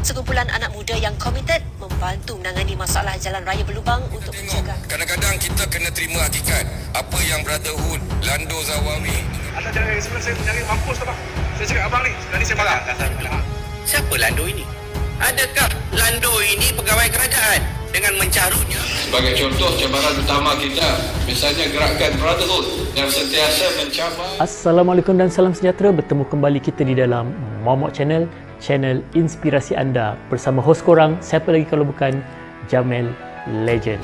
sekumpulan anak muda yang komited membantu menangani masalah jalan raya berlubang untuk menjaga. Kadang-kadang kita kena terima hakikat apa yang Brotherhood, Lando Zawawi. Anda jangan sebenarnya saya mencari mampus tu bang. Saya cakap abang ni, sekali saya marah. Siapa Lando ini? Adakah Lando ini pegawai kerajaan? Dengan mencarutnya. Sebagai contoh, cabaran utama kita misalnya gerakan Brotherhood yang sentiasa mencabar. Assalamualaikum dan salam sejahtera. Bertemu kembali kita di dalam Momok Channel, channel inspirasi anda bersama hos korang, siapa lagi kalau bukan Jamel Legend.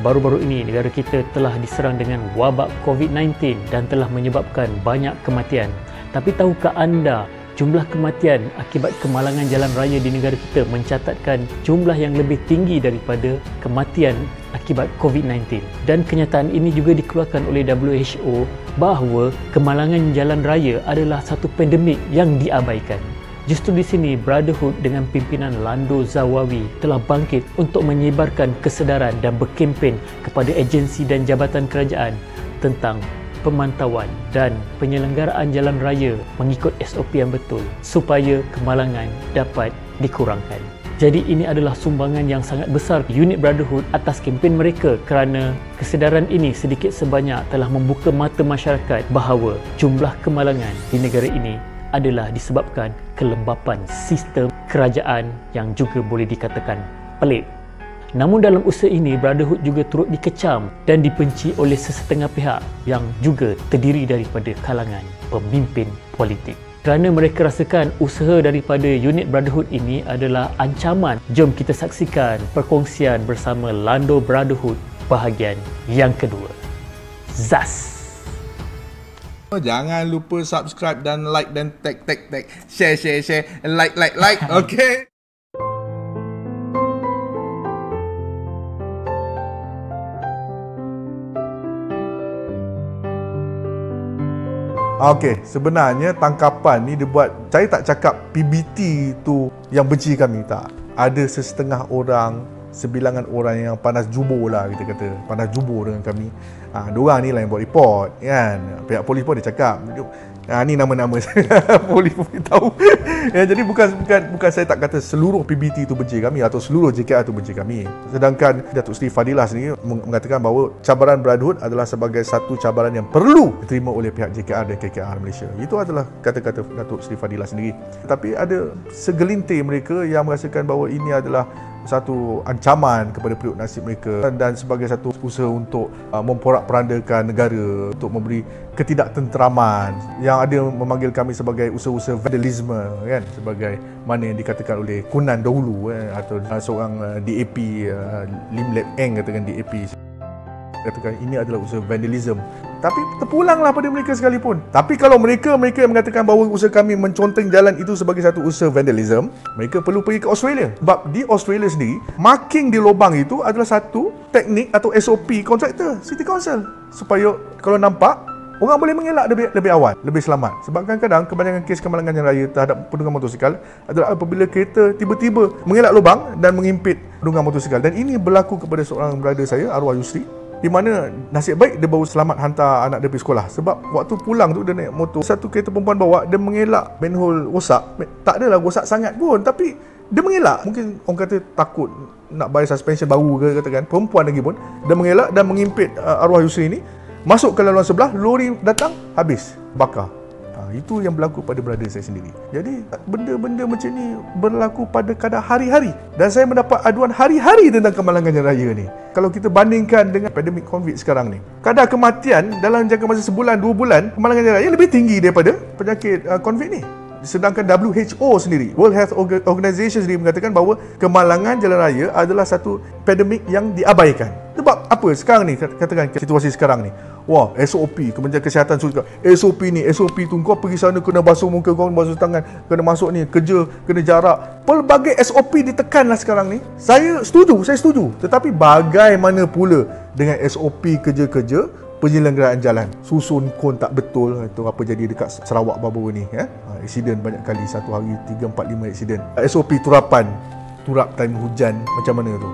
Baru-baru ini negara kita telah diserang dengan wabak COVID-19 dan telah menyebabkan banyak kematian. Tapi tahukah anda jumlah kematian akibat kemalangan jalan raya di negara kita mencatatkan jumlah yang lebih tinggi daripada kematian akibat COVID-19. Dan kenyataan ini juga dikeluarkan oleh WHO bahawa kemalangan jalan raya adalah satu pandemik yang diabaikan. Justru di sini Brotherhood dengan pimpinan Lando Zawawi telah bangkit untuk menyebarkan kesedaran dan berkempen kepada agensi dan jabatan kerajaan tentang pemantauan dan penyelenggaraan jalan raya mengikut SOP yang betul supaya kemalangan dapat dikurangkan. Jadi ini adalah sumbangan yang sangat besar unit Brotherhood atas kempen mereka kerana kesedaran ini sedikit sebanyak telah membuka mata masyarakat bahawa jumlah kemalangan di negara ini adalah disebabkan kelembapan sistem kerajaan yang juga boleh dikatakan pelik. Namun dalam usaha ini, Brotherhood juga turut dikecam dan dibenci oleh sesetengah pihak yang juga terdiri daripada kalangan pemimpin politik. Kerana mereka rasakan usaha daripada unit Brotherhood ini adalah ancaman. Jom kita saksikan perkongsian bersama Lando Brotherhood bahagian yang kedua. Zas! Jangan lupa subscribe dan like dan tag. Share, like. Okay. Okey, sebenarnya tangkapan ni dibuat, saya tak cakap PBT tu yang benci kami, tak. Ada sesetengah orang, sebilangan orang yang panas jubur lah, kita kata. Panas jubur dengan kami. Diorang ni lah yang buat report, kan. Pihak polis pun dia cakap. Ni nama-nama saya. Polis pun tahu. Ya, jadi bukan saya tak kata seluruh PBT itu benci kami atau seluruh JKR itu benci kami. Sedangkan Datuk Seri Fadilah sendiri mengatakan bahawa cabaran Brotherhood adalah sebagai satu cabaran yang perlu diterima oleh pihak JKR dan KKR Malaysia. Itu adalah kata-kata Datuk Seri Fadilah sendiri. Tapi ada segelintir mereka yang merasakan bahawa ini adalah satu ancaman kepada periuk nasib mereka dan sebagai satu usaha untuk memporak-perandakan negara, untuk memberi ketidaktenteraman, yang ada memanggil kami sebagai usaha-usaha vandalisme, kan, sebagai mana yang dikatakan oleh Kunan dahulu, atau seorang DAP, Lim Lep Eng katakan DAP, katakan ini adalah usaha vandalism. Tapi terpulanglah pada mereka sekalipun. Tapi kalau mereka yang mengatakan bahawa usaha kami menconteng jalan itu sebagai satu usaha vandalism, mereka perlu pergi ke Australia. Sebab di Australia sendiri, marking di lubang itu adalah satu teknik atau SOP kontraktor City Council, supaya kalau nampak, orang boleh mengelak lebih awal, lebih selamat. Sebab kadang-kadang kebanyakan kes kemalangan jalan raya terhadap penunggang motosikal adalah apabila kereta tiba-tiba mengelak lubang dan mengimpit penunggang motosikal. Dan ini berlaku kepada seorang brother saya, arwah Yusri, di mana nasib baik dia baru selamat hantar anak dia pergi sekolah. Sebab waktu pulang tu dia naik motor, satu kereta perempuan bawa, dia mengelak manhole rosak. Tak adalah rosak sangat pun, tapi dia mengelak. Mungkin orang kata takut nak bayar suspension baru ke, katakan perempuan lagi pun, dia mengelak dan mengimpit arwah Yusri ni. Masuk ke laluan sebelah, lori datang, habis, bakar. Itu yang berlaku pada brother saya sendiri. Jadi benda-benda macam ni berlaku pada kadar hari-hari. Dan saya mendapat aduan hari-hari tentang kemalangan jalan raya ni. Kalau kita bandingkan dengan pandemik COVID sekarang ni, kadar kematian dalam jangka masa sebulan, 2 bulan, kemalangan jalan raya lebih tinggi daripada penyakit COVID ni. Sedangkan WHO sendiri, World Health Organization sendiri mengatakan bahawa kemalangan jalan raya adalah satu pandemik yang diabaikan. Sebab apa sekarang ni, katakan situasi sekarang ni, wah, SOP, Kementerian Kesihatan suruh SOP ni, SOP tu, kau pergi sana kena basuh muka, kau basuh tangan, kena masuk ni, kerja, kena jarak. Pelbagai SOP ditekanlah sekarang ni. Saya setuju. Tetapi bagaimana pula dengan SOP kerja-kerja penyelenggaraan jalan? Susun kon tak betul. Itu apa jadi dekat Sarawak baru-baru ni, aksiden banyak kali, satu hari 3, 4, 5 aksiden. SOP turapan, turap time hujan macam mana tu?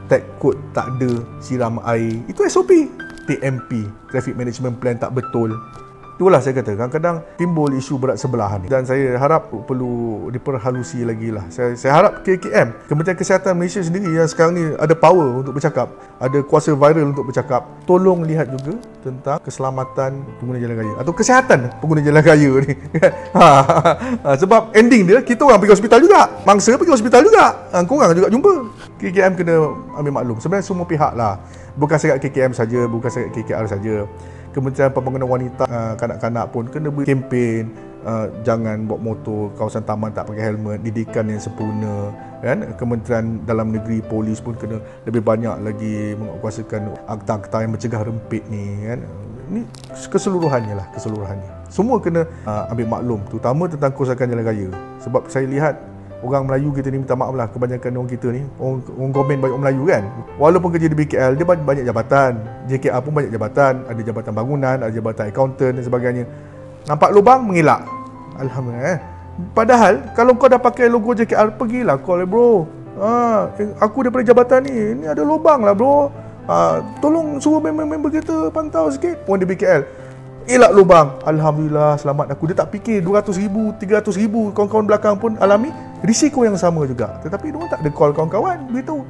Tag code tak ada, siram air, itu SOP. TMP, Traffic Management Plan tak betul. Itulah saya kata, kadang-kadang timbul isu berat sebelah ni. Dan saya harap perlu diperhalusi lagi lah. Saya harap KKM, Kementerian Kesihatan Malaysia sendiri yang sekarang ni ada power untuk bercakap, ada kuasa viral untuk bercakap, tolong lihat juga tentang keselamatan pengguna jalan raya atau kesihatan pengguna jalan raya ni. Sebab ending dia, kita orang pergi hospital juga, mangsa pergi hospital juga, korang juga jumpa. KKM kena ambil maklum. Sebenarnya semua pihak lah, bukan sekat KKM saja, bukan sekat KKR saja. Kementerian Pembangunan Wanita, kanak-kanak pun kena beri kempen, jangan bawa motor kawasan taman tak pakai helmet, didikan yang sempurna, kan. Kementerian Dalam Negeri, polis pun kena lebih banyak lagi menguasakan akta-akta yang mencegah rempit ni, kan. Ini keseluruhannya lah, keseluruhannya. Semua kena ambil maklum, terutama tentang kerosakan jalan raya. Sebab saya lihat orang Melayu kita ni, minta maaf lah, kebanyakan orang kita ni, orang komen banyak orang Melayu kan. Walaupun kerja di BKL, dia banyak jabatan. JKR pun banyak jabatan. Ada jabatan bangunan, ada jabatan accountant dan sebagainya. Nampak lubang, mengelak. Alhamdulillah. Padahal, kalau kau dah pakai logo JKR, pergilah call bro. Aku daripada jabatan ni ada lubang lah bro. Tolong suruh member-member kita pantau sikit. Orang di BKL, elak lubang. Alhamdulillah, selamat aku. Dia tak fikir 200,000, 300,000 kawan-kawan belakang pun alami risiko yang sama juga. Tetapi diorang tak ada call kawan-kawan begitu,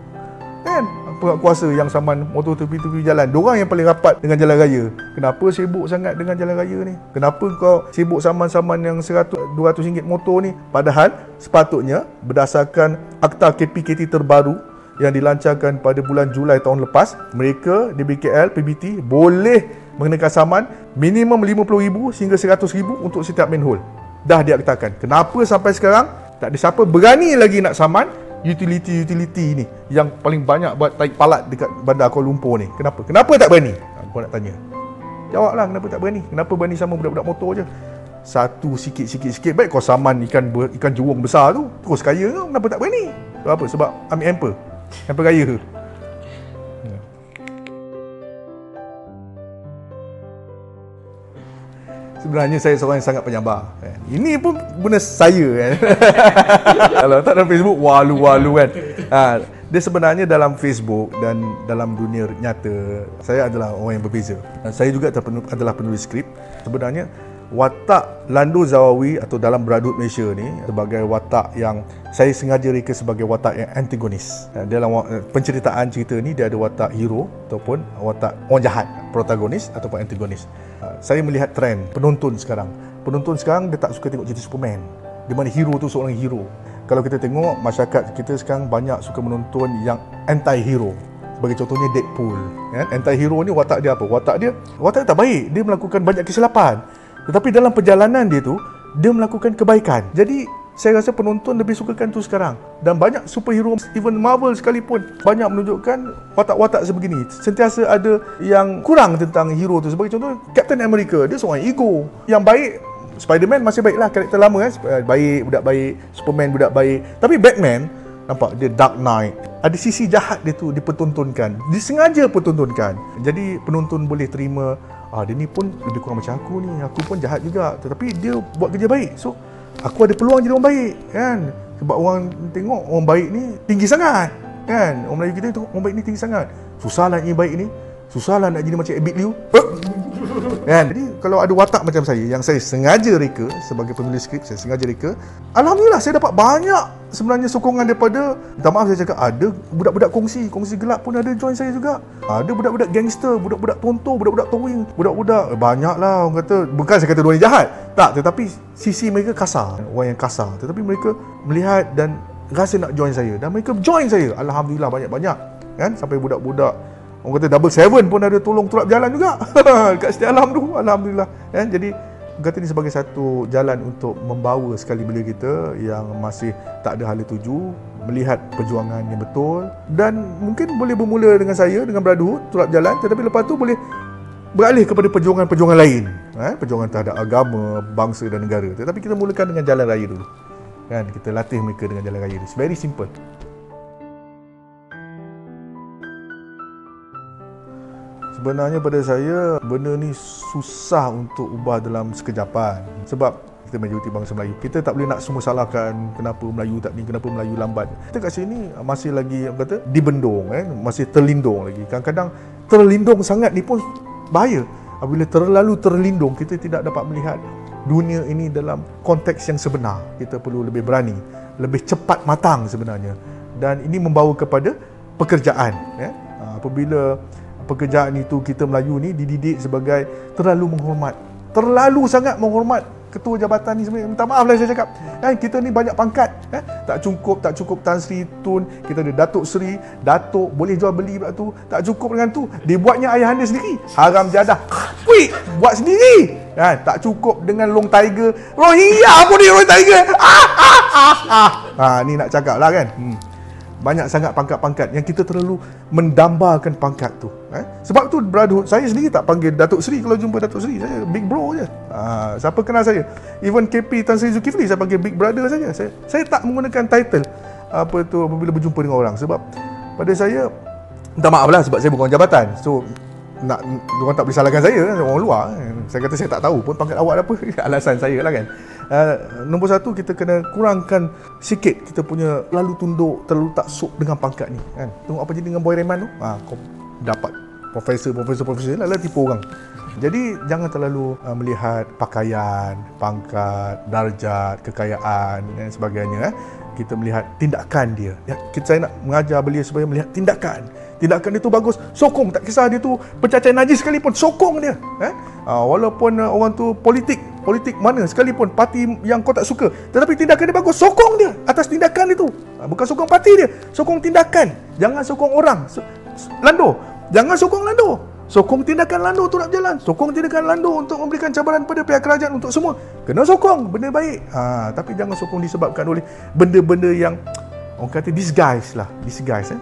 kan. Kuasa yang saman motor tepi-tepi jalan, diorang yang paling rapat dengan jalan raya. Kenapa sibuk sangat dengan jalan raya ni? Kenapa kau sibuk saman-saman yang 100-200 ringgit motor ni? Padahal sepatutnya berdasarkan akta KPKT terbaru yang dilancarkan pada bulan Julai tahun lepas, mereka di BKL PBT boleh mengenakan saman minimum 50,000 hingga 100,000 untuk setiap manhole. Dah diaktakan. Kenapa sampai sekarang tak ada siapa berani lagi nak saman utility ni yang paling banyak buat tarik palat dekat bandar Kuala Lumpur ni? Kenapa? Kenapa tak berani? Aku nak tanya. Jawablah, kenapa tak berani? Kenapa berani sama budak-budak motor je? Satu sikit. Baik kau saman ikan jurung besar tu, terus kaya tu. Kenapa tak berani? Sebab apa? Sebab ambil hamper raya. Sebenarnya saya seorang yang sangat penyabar, kan. Ini pun benda saya, kan. Kalau tak dalam Facebook, walu kan. Dia sebenarnya dalam Facebook dan dalam dunia nyata, saya adalah orang yang berbeza. Saya juga adalah penulis skrip. Sebenarnya watak Lando Zawawi atau dalam Beradut Malaysia ni sebagai watak yang saya sengaja reka sebagai watak yang antagonis. Dalam penceritaan cerita ni dia ada watak hero ataupun watak orang jahat, protagonis ataupun antagonis. Saya melihat trend penonton sekarang. Penonton sekarang dia tak suka tengok cerita Superman, di mana hero tu seorang hero. Kalau kita tengok masyarakat kita sekarang banyak suka menonton yang anti-hero. Sebagai contohnya Deadpool, kan? Anti-hero ni watak dia apa? Watak dia tak baik. Dia melakukan banyak kesilapan. Tetapi dalam perjalanan dia tu, dia melakukan kebaikan. Jadi, saya rasa penonton lebih sukakan tu sekarang. Dan banyak superhero, even Marvel sekalipun, banyak menunjukkan watak-watak sebegini. Sentiasa ada yang kurang tentang hero tu. Sebagai contoh, Captain America, dia seorang ego. Yang baik, Spider-Man masih baiklah, karakter lama kan. Baik, budak baik. Superman, budak baik. Tapi Batman, nampak dia Dark Knight. Ada sisi jahat dia tu dipertontonkan. Disengaja pertontonkan. Jadi penonton boleh terima, dia ni pun lebih kurang macam aku ni. Aku pun jahat juga. Tetapi dia buat kerja baik. So, aku ada peluang jadi orang baik, kan. Sebab orang tengok orang baik ni tinggi sangat, kan. Orang Melayu kita tengok orang baik ni tinggi sangat. Susahlah jadi baik ni. Susahlah nak jadi macam Abid Liu. Kan? Jadi kalau ada watak macam saya yang saya sengaja reka sebagai penulis skrip, saya sengaja reka, alhamdulillah saya dapat banyak sebenarnya sokongan daripada, minta maaf saya cakap, ada budak-budak kongsi gelap pun ada join saya juga. Ada budak-budak gangster, budak-budak tonto, budak-budak towing, budak-budak banyaklah orang kata, bukan saya kata diorang jahat. Tak, tetapi sisi mereka kasar, orang yang kasar. Tetapi mereka melihat dan rasa nak join saya dan mereka join saya. Alhamdulillah banyak-banyak, kan, sampai budak-budak orang kata Double 7 pun ada tolong turap jalan juga kat Siti Alam tu, alhamdulillah, kan. Jadi kata ni sebagai satu jalan untuk membawa sekali belia kita yang masih tak ada hala tuju melihat perjuangan yang betul, dan mungkin boleh bermula dengan saya dengan Brotherhood turap jalan, tetapi lepas tu boleh beralih kepada perjuangan-perjuangan lain, perjuangan terhadap agama, bangsa dan negara. Tetapi kita mulakan dengan jalan raya dulu, kan. Kita latih mereka dengan jalan raya. It's very simple. Sebenarnya pada saya, benda ni susah untuk ubah dalam sekejapan. Sebab kita majoriti bangsa Melayu, kita tak boleh nak semua salahkan kenapa Melayu tak ni, kenapa Melayu lambat. Kita kat sini masih lagi kata dibendung, masih terlindung lagi. Kadang-kadang terlindung sangat ni pun bahaya. Apabila terlalu terlindung, kita tidak dapat melihat dunia ini dalam konteks yang sebenar. Kita perlu lebih berani, lebih cepat matang sebenarnya. Dan ini membawa kepada pekerjaan. Ya? Apabila pekerjaan itu, kita Melayu ni dididik sebagai terlalu menghormat, terlalu sangat menghormat ketua jabatan ni sebenarnya. Minta maaf lah saya cakap, kan kita ni banyak pangkat, tak cukup Tan Sri Tun, kita ada Datuk Sri, Datuk, boleh jual beli pula tu, tak cukup dengan tu, dibuatnya ayahanda sendiri, haram jadah, wih, buat sendiri, kan? Tak cukup dengan Long Tiger, Rohingya pun ni Long Tiger, ni nak cakap lah kan. Banyak sangat pangkat-pangkat yang kita terlalu mendambakan pangkat tu. Sebab tu brotherhood, saya sendiri tak panggil Datuk Seri. Kalau jumpa Datuk Seri, saya big bro je. Siapa kenal saya, even KP Tan Sri Zulkifli, saya panggil big brother saja. Saya tak menggunakan title apa tu apabila berjumpa dengan orang. Sebab pada saya, minta maaf lah sebab saya bukan jabatan. So diorang tak boleh salahkan saya, orang luar. Saya kata saya tak tahu pun pangkat awak apa. Alasan saya lah kan. Nombor satu, kita kena kurangkan sikit kita punya terlalu tunduk, terlalu taksub dengan pangkat ni, kan. Tengok apa jadi dengan Boy Rehman tu, kau dapat profesor lah tipu orang. Jadi jangan terlalu melihat pakaian, pangkat, darjat, kekayaan dan sebagainya. Kita melihat tindakan dia. Saya nak mengajar beliau supaya melihat tindakan. Tindakan dia tu bagus, sokong. Tak kisah dia tu pencacai najis sekalipun, sokong dia. Walaupun orang tu politik mana sekalipun, parti yang kau tak suka, tetapi tindakan dia bagus, sokong dia atas tindakan itu. Bukan sokong parti dia, sokong tindakan. Jangan sokong orang. Lando, jangan sokong Lando. Sokong tindakan Lando untuk nak berjalan. Sokong tindakan Lando untuk memberikan cabaran pada pihak kerajaan, untuk semua. Kena sokong benda baik. Tapi jangan sokong disebabkan oleh benda-benda yang orang kata disguise,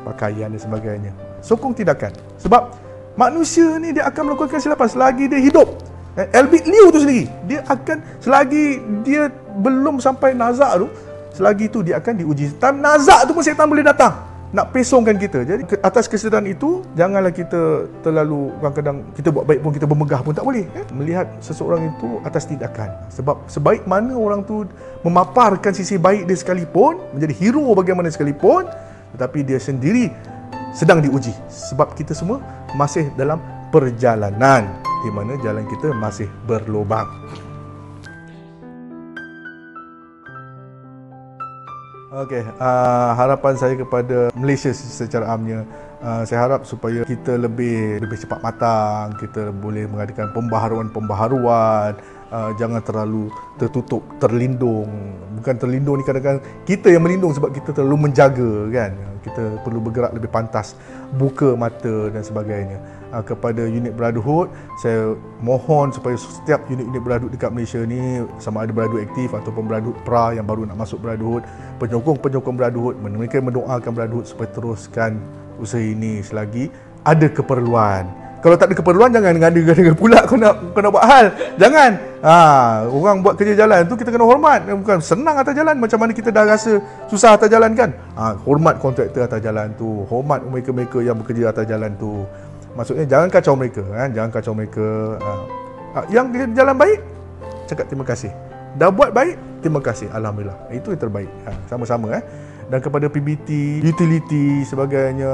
pakaian dan sebagainya. Sokong tindakan. Sebab manusia ni dia akan melakukan kesilapan selagi dia hidup. Albert Liu tu sendiri, dia akan, selagi dia belum sampai nazak tu, selagi tu dia akan diuji. Time nazak tu pun syaitan boleh datang nak pesongkan kita. Jadi atas kesedaran itu, janganlah kita terlalu, kadang-kadang kita buat baik pun kita bermegah pun tak boleh. Melihat seseorang itu atas tindakan. Sebab sebaik mana orang tu memaparkan sisi baik dia sekalipun, menjadi hero bagaimana sekalipun, tetapi dia sendiri sedang diuji. Sebab kita semua masih dalam perjalanan di mana jalan kita masih berlubang. Okey, harapan saya kepada Malaysia secara amnya, saya harap supaya kita lebih cepat matang, kita boleh mengadakan pembaharuan, jangan terlalu tertutup, terlindung. Bukan terlindung ni, kadang-kadang kita yang melindung sebab kita terlalu menjaga, kan. Kita perlu bergerak lebih pantas, buka mata dan sebagainya. Kepada unit brotherhood, saya mohon supaya setiap unit-unit brotherhood dekat Malaysia ni, sama ada brotherhood aktif ataupun brotherhood pra yang baru nak masuk brotherhood, penyokong brotherhood, mereka mendoakan brotherhood supaya teruskan usaha ini selagi ada keperluan. Kalau tak ada keperluan, jangan ngada-ngada pula kau nak buat hal. Jangan. Orang buat kerja jalan tu kita kena hormat. Bukan senang atas jalan, macam mana kita dah rasa susah atas jalan, kan. Hormat kontraktor atas jalan tu, hormat mereka-mereka yang bekerja atas jalan tu. Maksudnya jangan kacau mereka, kan? Jangan kacau mereka. Yang jalan baik, cakap terima kasih. Dah buat baik, terima kasih. Alhamdulillah. Itu yang terbaik. Sama-sama. Dan kepada PBT, utility sebagainya,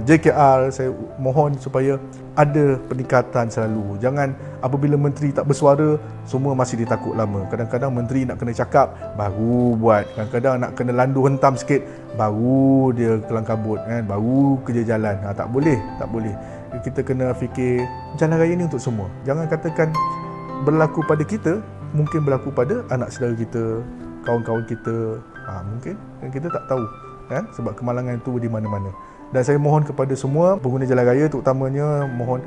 JKR, saya mohon supaya ada peningkatan selalu. Jangan apabila menteri tak bersuara, semua masih ditakut lama. Kadang-kadang menteri nak kena cakap, baru buat. Kadang-kadang nak kena landu hentam sikit, baru dia kelang kabut, kan? Baru kerja jalan. Tak boleh. Kita kena fikir jalan raya ni untuk semua. Jangan katakan berlaku pada kita, mungkin berlaku pada anak saudara kita, kawan-kawan kita. Mungkin kita tak tahu, kan? Sebab kemalangan itu di mana-mana. Dan saya mohon kepada semua pengguna jalan raya, terutamanya mohon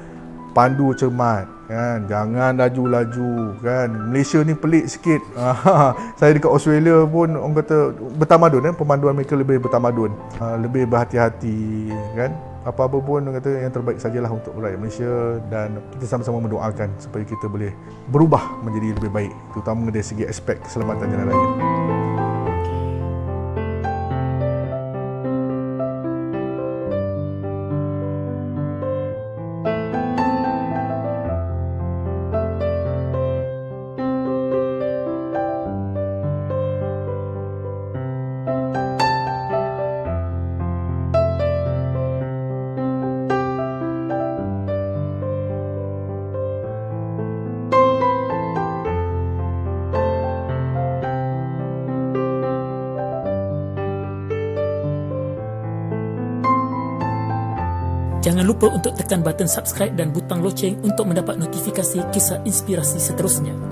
pandu cermat, kan? Jangan laju-laju, kan? Malaysia ni pelik sikit. Saya dekat Australia pun orang kata bertamadun, kan? Pemanduan mereka lebih bertamadun, lebih berhati-hati, kan? Apa-apa pun orang kata yang terbaik sajalah untuk rakyat Malaysia, dan kita sama-sama mendoakan supaya kita boleh berubah menjadi lebih baik, terutama dari segi aspek keselamatan jalan raya. Jangan lupa untuk tekan button subscribe dan butang loceng untuk mendapat notifikasi kisah inspirasi seterusnya.